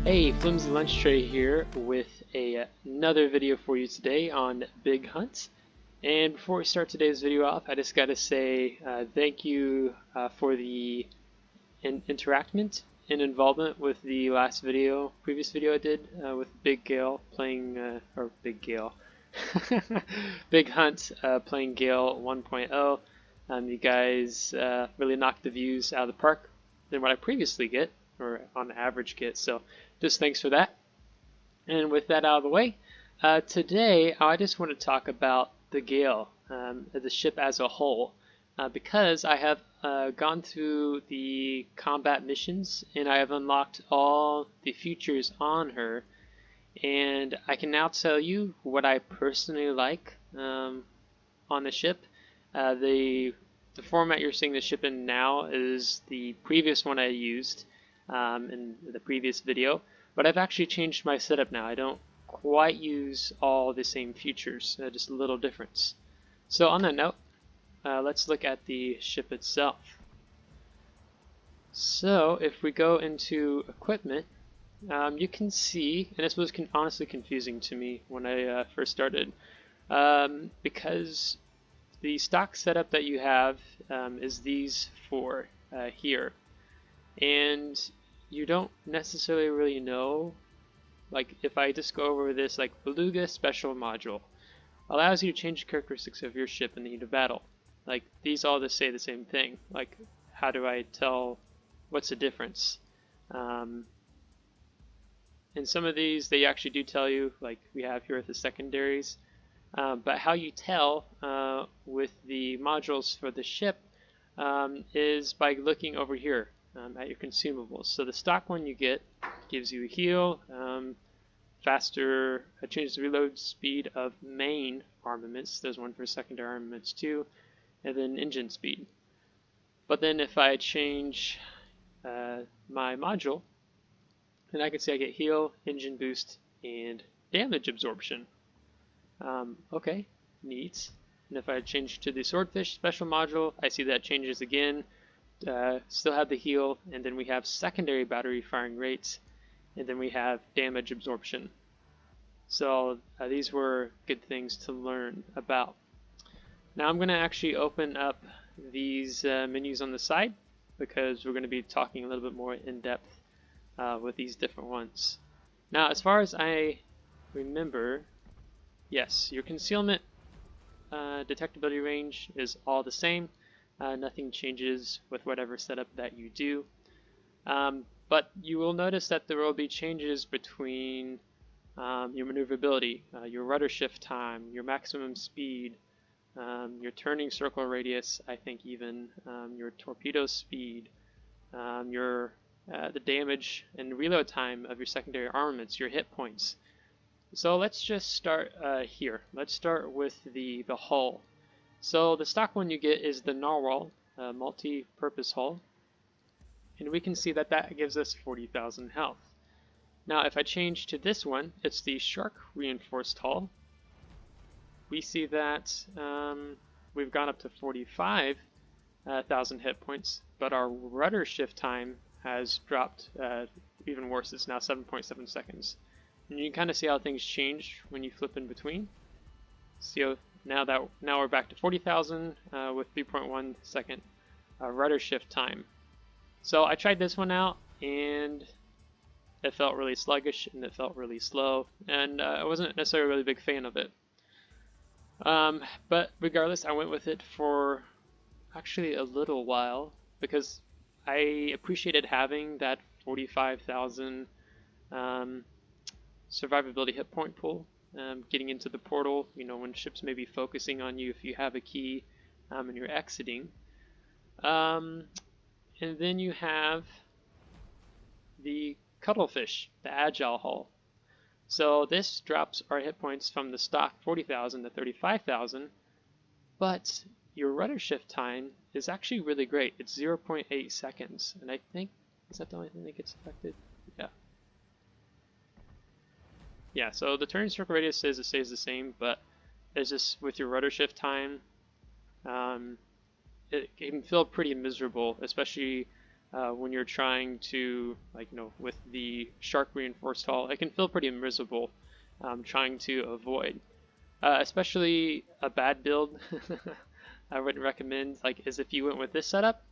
Hey, Flimsy Lunch Tray here with another video for you today on big hunts. And before we start today's video off, I just got to say thank you for the interactment and involvement with the previous video I did with Big Gale playing, or Big Gale, Big Hunt playing Gale 1.0. You guys really knocked the views out of the park than what I previously get, or on average get. So just thanks for that. And with that out of the way, today I just want to talk about the Gale, the ship as a whole, because I have gone through the combat missions and I have unlocked all the features on her, and I can now tell you what I personally like on the ship. The format you're seeing the ship in now is the previous one I used in the previous video, but I've actually changed my setup now. I don't quite use all the same features, just a little difference. So on that note, let's look at the ship itself. So if we go into equipment, you can see, and this was honestly confusing to me when I first started, because the stock setup that you have is these four here, and you don't necessarily really know, like if I just go over this, like Beluga special module allows you to change characteristics of your ship in the heat of battle. Like these all just say the same thing. Like how do I tell what's the difference? And some of these they actually do tell you, like we have here with the secondaries. But how you tell with the modules for the ship is by looking over here at your consumables. So the stock one you get gives you a heal, faster, changes the reload speed of main armaments. There's one for secondary armaments too, and then engine speed. But then if I change my module, then I can see I get heal, engine boost, and damage absorption. Okay, neat. And if I change to the swordfish special module, I see that changes again. Still have the heal, and then we have secondary battery firing rates, and then we have damage absorption. So these were good things to learn about. Now I'm going to actually open up these menus on the side because we're going to be talking a little bit more in depth with these different ones. Now as far as I remember, yes, your concealment detectability range is all the same. Nothing changes with whatever setup that you do. But you will notice that there will be changes between your maneuverability, your rudder shift time, your maximum speed, your turning circle radius, I think even, your torpedo speed, the damage and reload time of your secondary armaments, your hit points. So let's just start here. Let's start with the hull. So the stock one you get is the narwhal multi-purpose hull, and we can see that that gives us 40,000 health. Now if I change to this one, it's the shark reinforced hull. We see that we've gone up to 45,000 hit points, but our rudder shift time has dropped even worse. It's now 7.7 seconds. And you can kind of see how things change when you flip in between. So now we're back to 40,000 with 3.1 second rudder shift time. So I tried this one out and it felt really sluggish and it felt really slow, and I wasn't necessarily a really big fan of it. But regardless, I went with it for actually a little while because I appreciated having that 45,000 survivability hit point pool, getting into the portal, you know, when ships may be focusing on you if you have a key and you're exiting. And then you have the Cuttlefish, the Agile hull. So this drops our hit points from the stock 40,000 to 35,000, but your rudder shift time is actually really great. It's 0.8 seconds, and I think, is that the only thing that gets affected? Yeah. Yeah, so the turning circle radius says it stays the same, but it's just with your rudder shift time, it can feel pretty miserable, especially when you're trying to, like, with the shark reinforced hull, it can feel pretty miserable trying to avoid. Especially a bad build I wouldn't recommend, like, is if you went with this setup.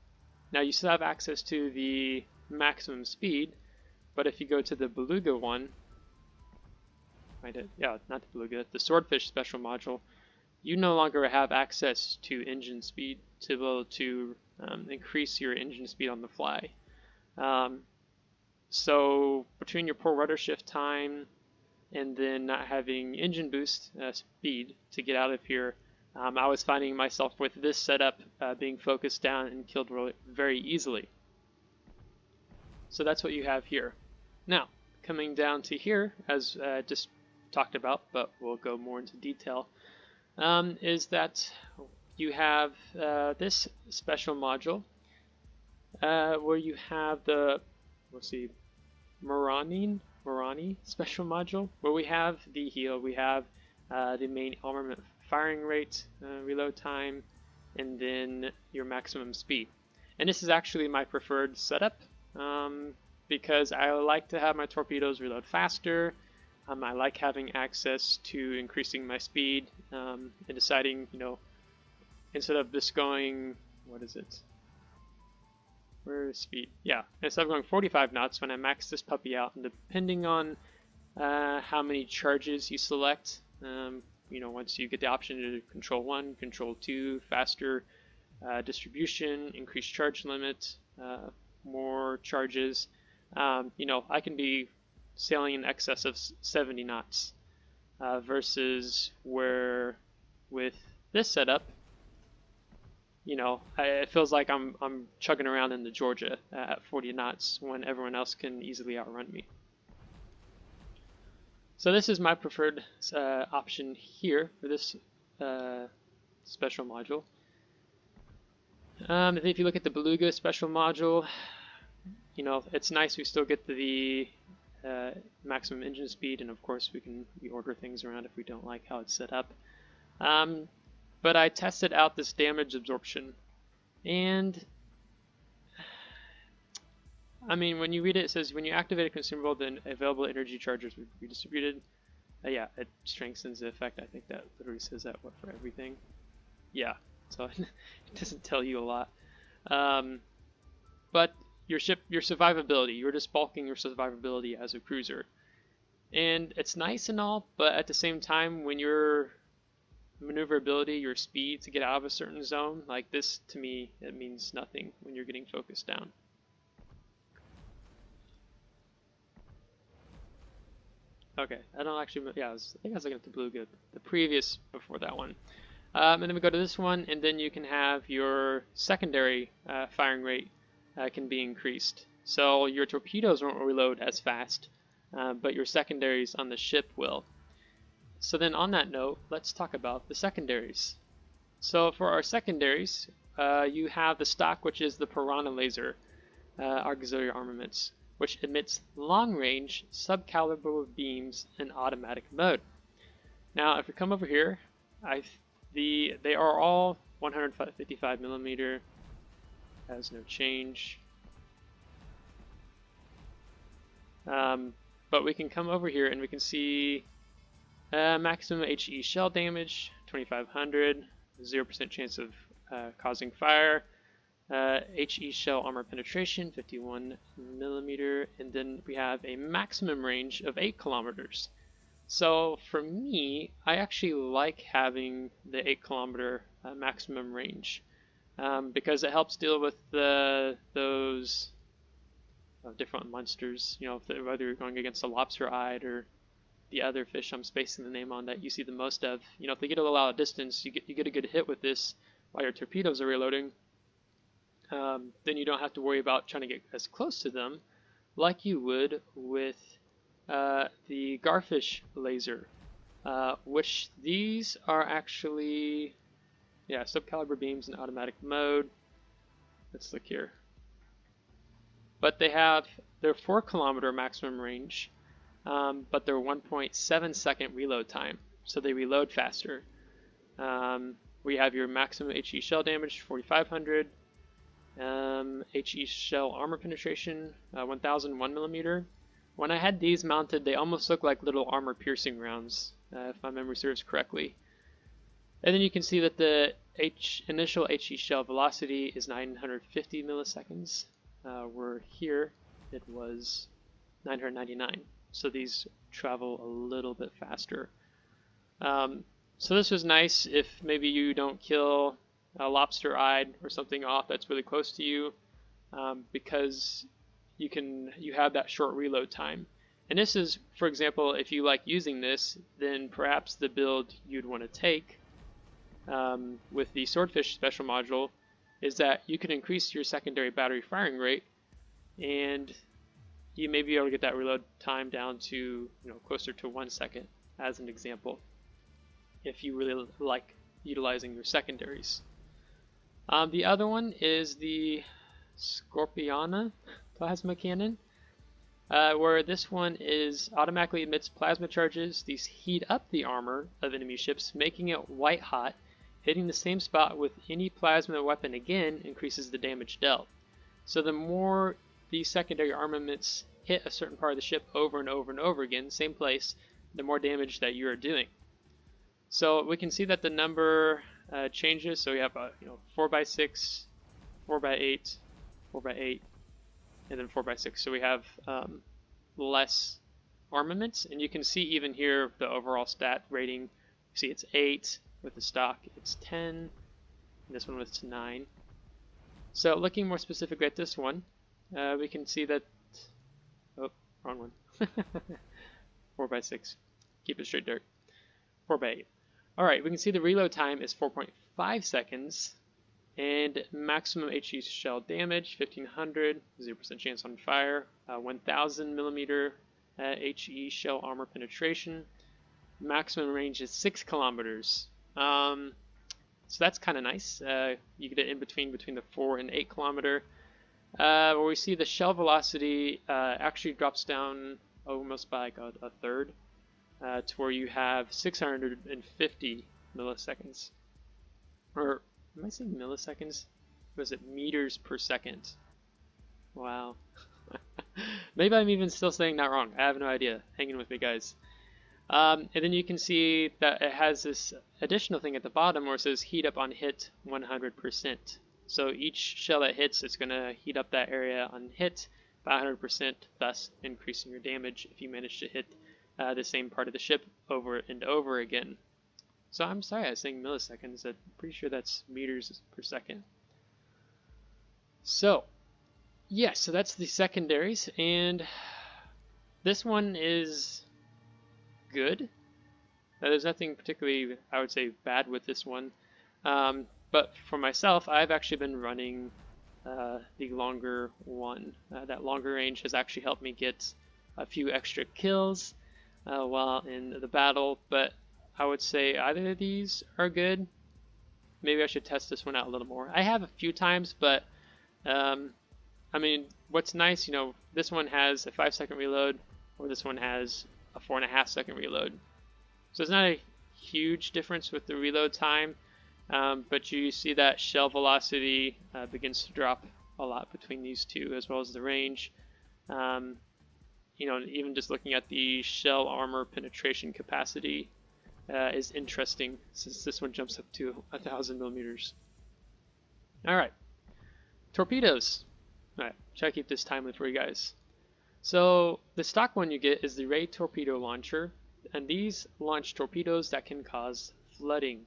Now you still have access to the maximum speed, but if you go to the Beluga one, yeah, not the Beluga, the Swordfish special module, you no longer have access to engine speed to be able to increase your engine speed on the fly. So between your poor rudder shift time and then not having engine boost speed to get out of here, I was finding myself with this setup being focused down and killed very easily. So that's what you have here. Now, coming down to here, as just talked about, but we'll go more into detail, is that you have this special module where you have the, let's see, Marani special module, where we have the heal, we have the main armament firing rate, reload time, and then your maximum speed. And this is actually my preferred setup because I like to have my torpedoes reload faster. I like having access to increasing my speed and deciding, instead of this going, what is it? Where is speed? Yeah, instead of going 45 knots when I max this puppy out, and depending on how many charges you select, once you get the option to control 1, control 2, faster distribution, increased charge limit, more charges, I can be sailing in excess of 70 knots versus where with this setup, it feels like I'm chugging around in the Georgia at 40 knots when everyone else can easily outrun me. So this is my preferred option here for this special module. If you look at the Beluga special module, it's nice we still get the maximum engine speed, and of course we can reorder things around if we don't like how it's set up. But I tested out this damage absorption, and I mean, when you read it, it says when you activate a consumable, then available energy charges will be redistributed. Yeah, it strengthens the effect. I think that literally says that for everything. Yeah, so it doesn't tell you a lot. But your survivability, you're just bulking your survivability as a cruiser. And it's nice and all, but at the same time, when your maneuverability, your speed to get out of a certain zone, like this, to me, it means nothing when you're getting focused down. Okay, I don't actually, yeah, I think I was looking at the Beluga, the previous before that one. And then we go to this one, and then you can have your secondary firing rate can be increased. So your torpedoes won't reload as fast, but your secondaries on the ship will. So then on that note, let's talk about the secondaries. So for our secondaries, you have the stock, which is the Piranha laser auxiliary armaments, which emits long-range subcaliber beams in automatic mode. Now, if we come over here, they are all 155 millimeter, has no change. But we can come over here and we can see maximum HE shell damage, 2500, 0% chance of causing fire. HE shell armor penetration, 51 millimeter, and then we have a maximum range of 8 kilometers. So for me, I actually like having the 8 kilometer maximum range because it helps deal with those different monsters. Whether you're going against a lobster-eyed or the other fish I'm spacing the name on that you see the most of. If they get a little out of distance, you get a good hit with this while your torpedoes are reloading. Then you don't have to worry about trying to get as close to them like you would with the Garfish laser, which these are actually, subcaliber beams in automatic mode. Let's look here. But they're 4 kilometer maximum range, but they're 1.7 second reload time, so they reload faster. We have your maximum HE shell damage, 4,500. HE shell armor penetration, 1001 millimeter. When I had these mounted, they almost look like little armor piercing rounds, if my memory serves correctly. And then you can see that the initial HE shell velocity is 950 milliseconds, where here it was 999. So these travel a little bit faster. So this was nice if maybe you don't kill a lobster-eyed or something off that's really close to you, because you have that short reload time. And this is, for example, if you like using this, then perhaps the build you'd want to take with the Swordfish special module is that you can increase your secondary battery firing rate, and you may be able to get that reload time down to closer to 1 second, as an example, if you really like utilizing your secondaries. The other one is the Scorpiona plasma cannon, where this one is automatically emits plasma charges. These heat up the armor of enemy ships, making it white hot. Hitting the same spot with any plasma weapon again increases the damage dealt. So the more these secondary armaments hit a certain part of the ship over and over and over again, same place, the more damage that you are doing. So we can see that the number changes. So we have 4x6, 4x8, 4x8, and then 4x6. So we have less armaments, and you can see even here the overall stat rating. You see it's 8 with the stock, it's 10, and this one was 9. So looking more specifically at this one, we can see that, oh, wrong one, 4x6, keep it straight, Derek, 4x8. Alright, we can see the reload time is 4.5 seconds, and maximum HE shell damage, 1500, 0% chance on fire, 1000 millimeter HE shell armor penetration, maximum range is 6 kilometers. So that's kind of nice. You get it in between the 4 and 8 kilometer. Where we see the shell velocity actually drops down almost by like a third, to where you have 650 milliseconds. Or am I saying milliseconds? Was it meters per second? Wow. Maybe I'm even still saying that wrong. I have no idea. Hanging with me, guys. And then you can see that it has this additional thing at the bottom where it says heat up on hit 100%. So each shell that hits, it's going to heat up that area on hit by 100%, thus increasing your damage if you manage to hit the same part of the ship over and over again. So I'm sorry I was saying milliseconds. I'm pretty sure that's meters per second. So, yes, so that's the secondaries, and this one is good. There's nothing particularly, I would say, bad with this one. But for myself, I've actually been running the longer one. That longer range has actually helped me get a few extra kills while in the battle, but I would say either of these are good. Maybe I should test this one out a little more. I have a few times, but I mean, what's nice, this one has a 5-second reload, or this one has a 4.5-second reload. So it's not a huge difference with the reload time, but you see that shell velocity begins to drop a lot between these two, as well as the range. Even just looking at the shell armor penetration capacity is interesting, since this one jumps up to 1,000 millimeters. Alright, torpedoes. Alright, try to keep this timely for you guys. So the stock one you get is the Eel Torpedo Launcher, and these launch torpedoes that can cause flooding.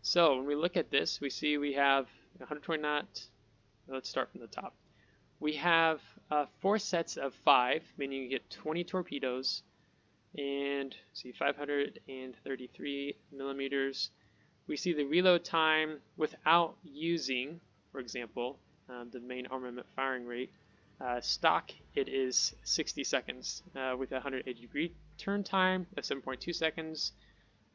So when we look at this, we see we have 120 knot. Let's start from the top. We have 4 sets of 5, meaning you get 20 torpedoes, and see 533 millimeters. We see the reload time without using, for example, the main armament firing rate. Stock, it is 60 seconds with a 180-degree turn time of 7.2 seconds.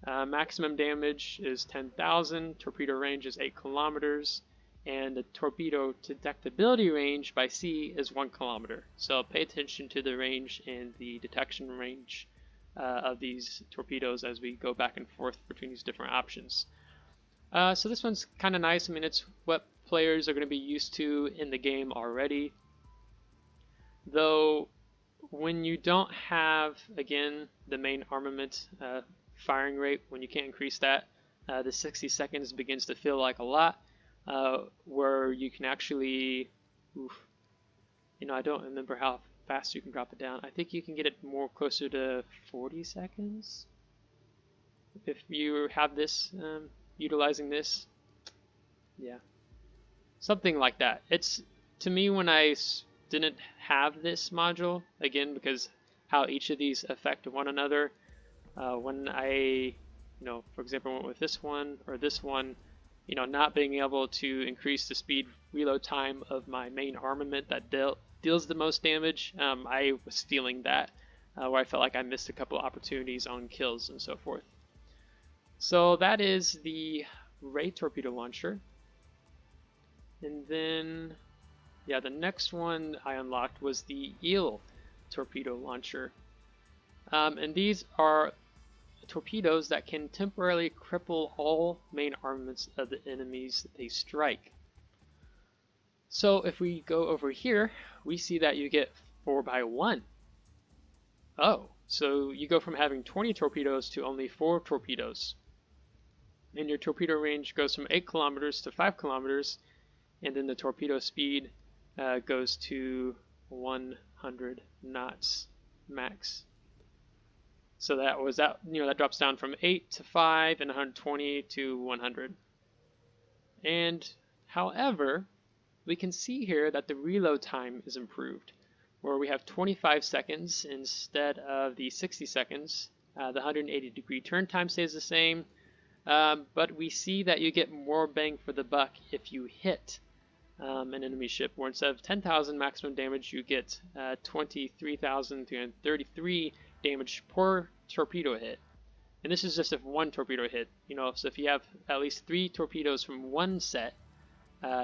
Maximum damage is 10,000. Torpedo range is 8 kilometers. And the torpedo detectability range by sea is 1 kilometer. So pay attention to the range and the detection range of these torpedoes as we go back and forth between these different options. So this one's kind of nice. I mean, it's what players are going to be used to in the game already. Though when you don't have, again, the main armament firing rate, when you can't increase that, the 60 seconds begins to feel like a lot, where you can actually, I don't remember how fast you can drop it down. I think you can get it more closer to 40 seconds if you have this, utilizing this. Yeah, something like that. It's, to me, when I didn't have this module, again, because how each of these affect one another, when I, for example, went with this one or this one, not being able to increase the speed reload time of my main armament that deals the most damage, I was feeling that, where I felt like I missed a couple opportunities on kills and so forth. So that is the Ray Torpedo Launcher. And then, yeah, the next one I unlocked was the Eel Torpedo Launcher. And these are torpedoes that can temporarily cripple all main armaments of the enemies that they strike. So if we go over here, we see that you get 4x1. Oh, so you go from having 20 torpedoes to only 4 torpedoes. And your torpedo range goes from 8 kilometers to 5 kilometers, and then the torpedo speed goes to 100 knots max. So that drops down from 8 to 5 and 120 to 100. And however, we can see here that the reload time is improved, where we have 25 seconds instead of the 60 seconds. The 180-degree turn time stays the same, but we see that you get more bang for the buck if you hit an enemy ship, where instead of 10,000 maximum damage, you get 23,333 damage per torpedo hit. And this is just if one torpedo hit. So if you have at least 3 torpedoes from one set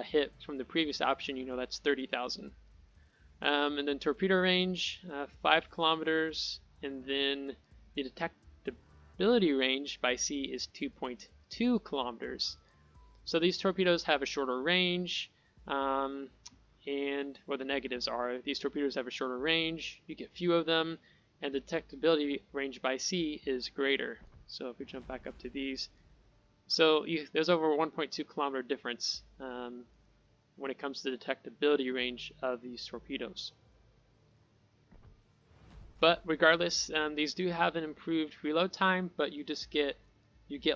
hit from the previous option, that's 30,000. And then torpedo range, 5 kilometers, and then the detectability range by sea is 2.2 kilometers. So these torpedoes have a shorter range, and what the negatives are, these torpedoes have a shorter range, you get few of them, and the detectability range by sea is greater. So if we jump back up to these, so there's over a 1.2 kilometer difference when it comes to the detectability range of these torpedoes. But regardless, these do have an improved reload time, but you get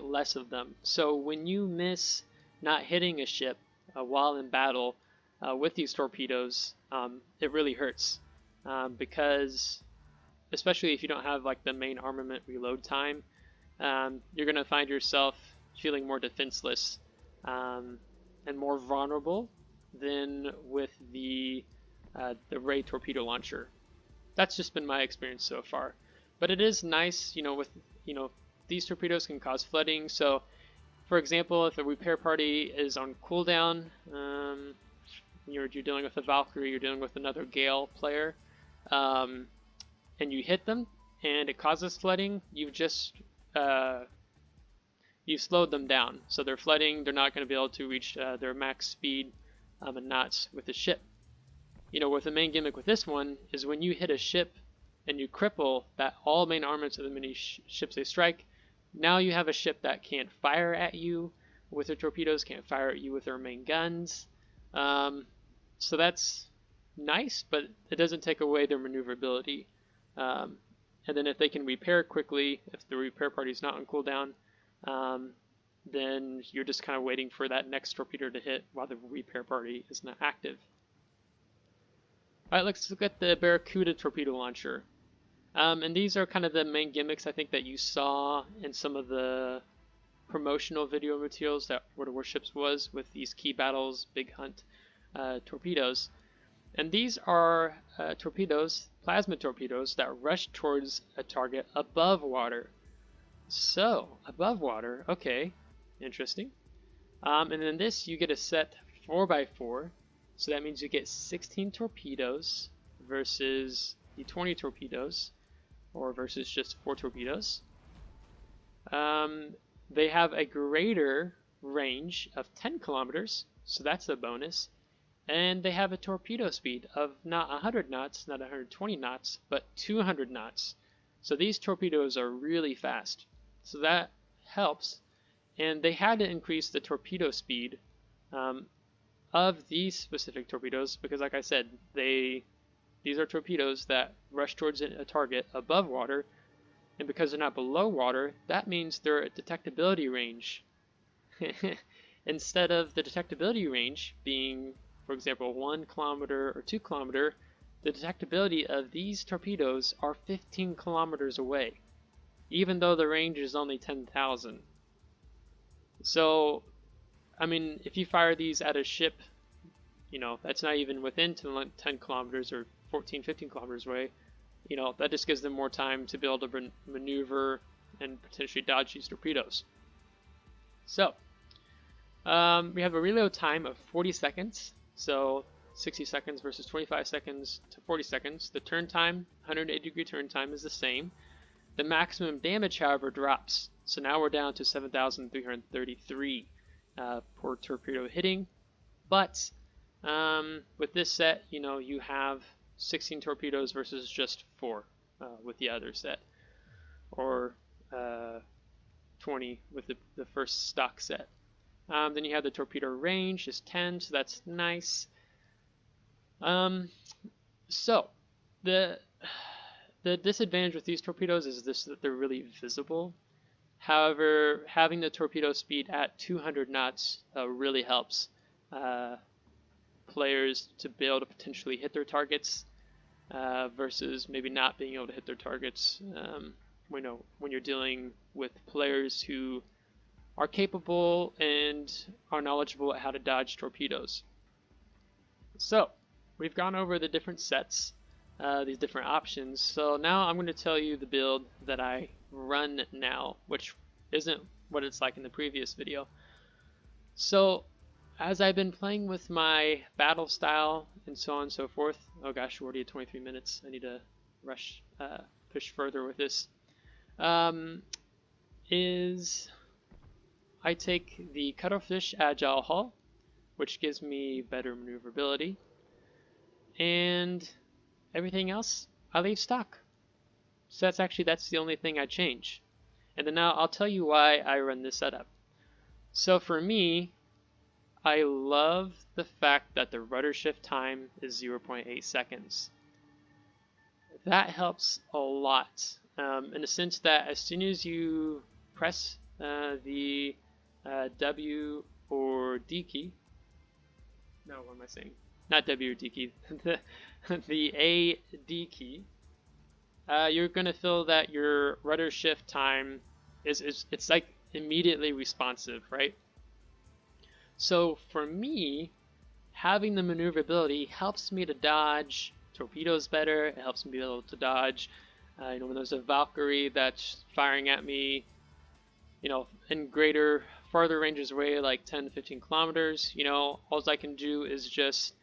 less of them. So when you miss not hitting a ship while in battle with these torpedoes, it really hurts, because especially if you don't have like the main armament reload time, you're going to find yourself feeling more defenseless and more vulnerable than with the Ray Torpedo Launcher. That's just been my experience so far. But it is nice, these torpedoes can cause flooding. So, for example, if a repair party is on cooldown, you're dealing with a Valkyrie, you're dealing with another Gale player, and you hit them, and it causes flooding, you've slowed them down. So they're flooding, they're not going to be able to reach their max speed and knots with the ship. With the main gimmick with this one is when you hit a ship and you cripple that all main armaments of the many ships they strike, now you have a ship that can't fire at you with their torpedoes, can't fire at you with their main guns. So that's nice, but it doesn't take away their maneuverability. And then if they can repair quickly, if the repair party is not on cooldown, then you're just kind of waiting for that next torpedo to hit while the repair party is not active. Alright, let's look at the Barracuda Torpedo Launcher. And these are kind of the main gimmicks I think that you saw in some of the promotional video materials that what Warships was with these key battles, big hunt torpedoes. And these are torpedoes, plasma torpedoes, that rush towards a target above water. So, above water, okay, interesting. And then this, you get a set 4x4. So that means you get 16 torpedoes versus the 20 torpedoes, or versus just 4 torpedoes. They have a greater range of 10 kilometers, so that's a bonus. And they have a torpedo speed of not 100 knots, not 120 knots, but 200 knots. So these torpedoes are really fast. So that helps. And they had to increase the torpedo speed um, of these specific torpedoes because, like I said, these are torpedoes that rush towards a target above water, and because they're not below water, that means their detectability range. Instead of the detectability range being, for example, 1 kilometer or 2 kilometer, the detectability of these torpedoes are 15 kilometers away, even though the range is only 10,000. So, I mean, if you fire these at a ship, that's not even within 10 kilometers or 14, 15 kilometers away, that just gives them more time to be able to maneuver and potentially dodge these torpedoes. So, we have a reload time of 40 seconds, so 60 seconds versus 25 seconds to 40 seconds. The turn time, 180-degree turn time, is the same. The maximum damage, however, drops. So now we're down to 7,333 per torpedo hitting. But with this set, you have 16 torpedoes versus just 4 with the other set, or 20 with the first stock set. Then you have the torpedo range is 10, so that's nice. So the disadvantage with these torpedoes is that they're really visible. However, having the torpedo speed at 200 knots really helps players to be able to potentially hit their targets versus maybe not being able to hit their targets when you're dealing with players who are capable and are knowledgeable at how to dodge torpedoes. So we've gone over the different sets, these different options. So now I'm going to tell you the build that I run now, which isn't what it's like in the previous video. So as I've been playing with my battle style and so on and so forth, oh gosh, we're already at 23 minutes. I need to push further with this. I take the Cuttlefish Agile hull, which gives me better maneuverability, and everything else I leave stock. So that's the only thing I change. And then now I'll tell you why I run this setup. So for me, I love the fact that the rudder shift time is 0.8 seconds. That helps a lot in the sense that as soon as you press the W or D key, no, what am I saying? Not W or D key, the A D key, you're going to feel that your rudder shift time it's like immediately responsive, right? So for me, having the maneuverability helps me to dodge torpedoes better. It helps me be able to dodge, when there's a Valkyrie that's firing at me, in farther ranges away, like 10 to 15 kilometers, all I can do is just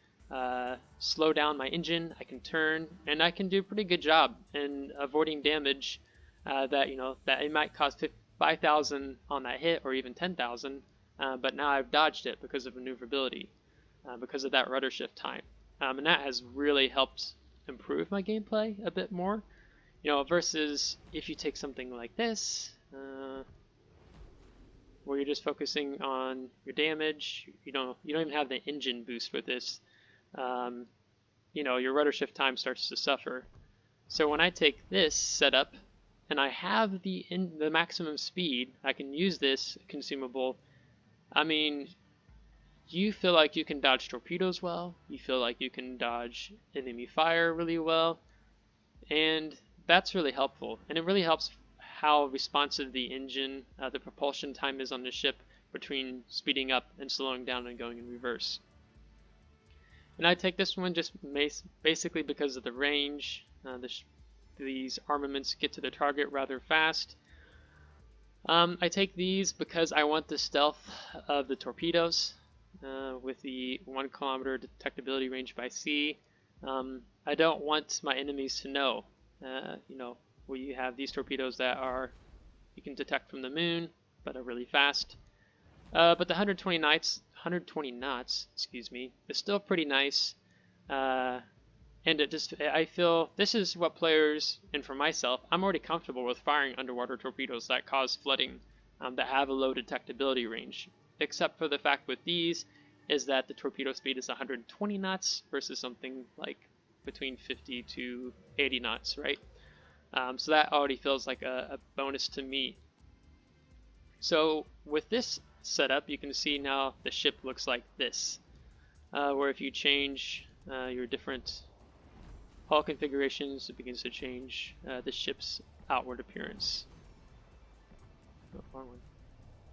slow down my engine. I can turn, and I can do a pretty good job in avoiding damage that it might cost 5,000 on that hit, or even 10,000. But now I've dodged it because of maneuverability, because of that rudder shift time. And that has really helped improve my gameplay a bit more, versus if you take something like this, where you're just focusing on your damage. You don't even have the engine boost with this. Your rudder shift time starts to suffer. So when I take this setup and I have the maximum speed, I can use this consumable. I mean, you feel like you can dodge torpedoes well, you feel like you can dodge enemy fire really well, and that's really helpful. And it really helps how responsive the engine, the propulsion time is on the ship between speeding up and slowing down and going in reverse. And I take this one just basically because of the range. These armaments get to the target rather fast. I take these because I want the stealth of the torpedoes with the 1 kilometer detectability range by sea. I don't want my enemies to know, where you have these torpedoes that you can detect from the moon, but are really fast. But the 120 120 knots, excuse me, is still pretty nice. And I feel this is what players, and for myself, I'm already comfortable with firing underwater torpedoes that cause flooding, that have a low detectability range. Except for the fact with these is that the torpedo speed is 120 knots versus something like between 50 to 80 knots, right? So that already feels like a bonus to me. So with this setup, you can see now the ship looks like this, where if you change your different hull configurations, it begins to change the ship's outward appearance. Oh, wrong one.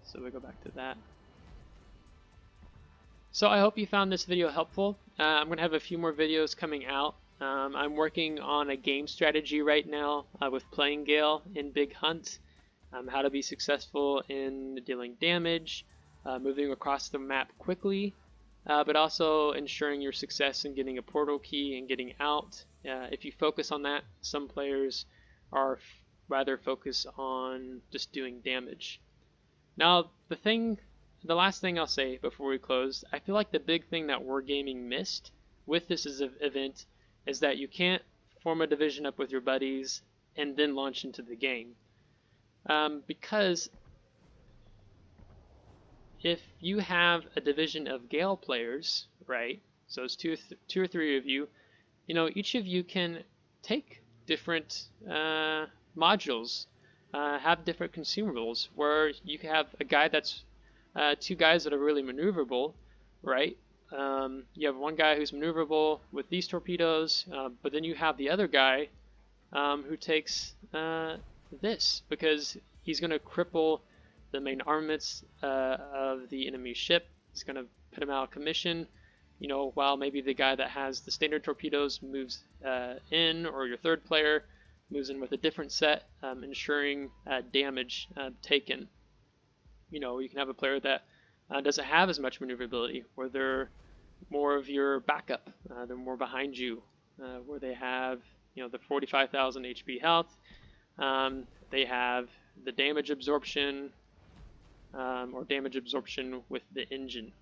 So we go back to that. So I hope you found this video helpful. I'm going to have a few more videos coming out. I'm working on a game strategy right now with playing Gale in Big Hunt. How to be successful in dealing damage, moving across the map quickly, but also ensuring your success in getting a portal key and getting out. If you focus on that, some players are rather focused on just doing damage. Now, the last thing I'll say before we close, I feel like the big thing that Wargaming missed with this event is that you can't form a division up with your buddies and then launch into the game. Because if you have a division of Gale players, right, so it's two or three of you, each of you can take different modules, have different consumables, where you can have a guy that's two guys that are really maneuverable, right? You have one guy who's maneuverable with these torpedoes, but then you have the other guy who takes this, because he's going to cripple the main armaments of the enemy ship. He's going to put him out of commission, while maybe the guy that has the standard torpedoes moves in, or your third player moves in with a different set, ensuring damage taken. You can have a player that doesn't have as much maneuverability, where they're more of your backup. They're more behind you, where they have the 45,000 HP health. They have the damage absorption, or damage absorption with the engine.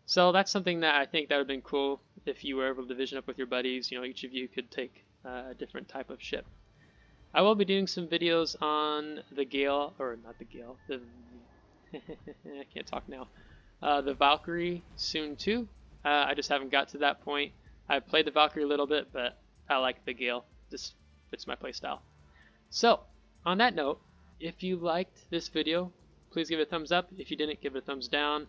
So that's something that I think that would have been cool if you were able to division up with your buddies. Each of you could take a different type of ship. I will be doing some videos on the Gale, or not the Gale, I can't talk now. The Valkyrie soon too. I just haven't got to that point. I've played the Valkyrie a little bit, but I like the Gale. This fits my playstyle. So, on that note, if you liked this video, please give it a thumbs up. If you didn't, give it a thumbs down.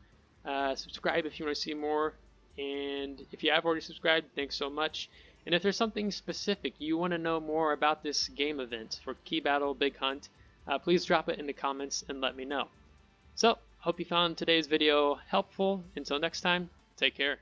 Subscribe if you want to see more. And if you have already subscribed, thanks so much. And if there's something specific you want to know more about this game event for Key Battle Big Hunt, please drop it in the comments and let me know. So, hope you found today's video helpful. Until next time, take care.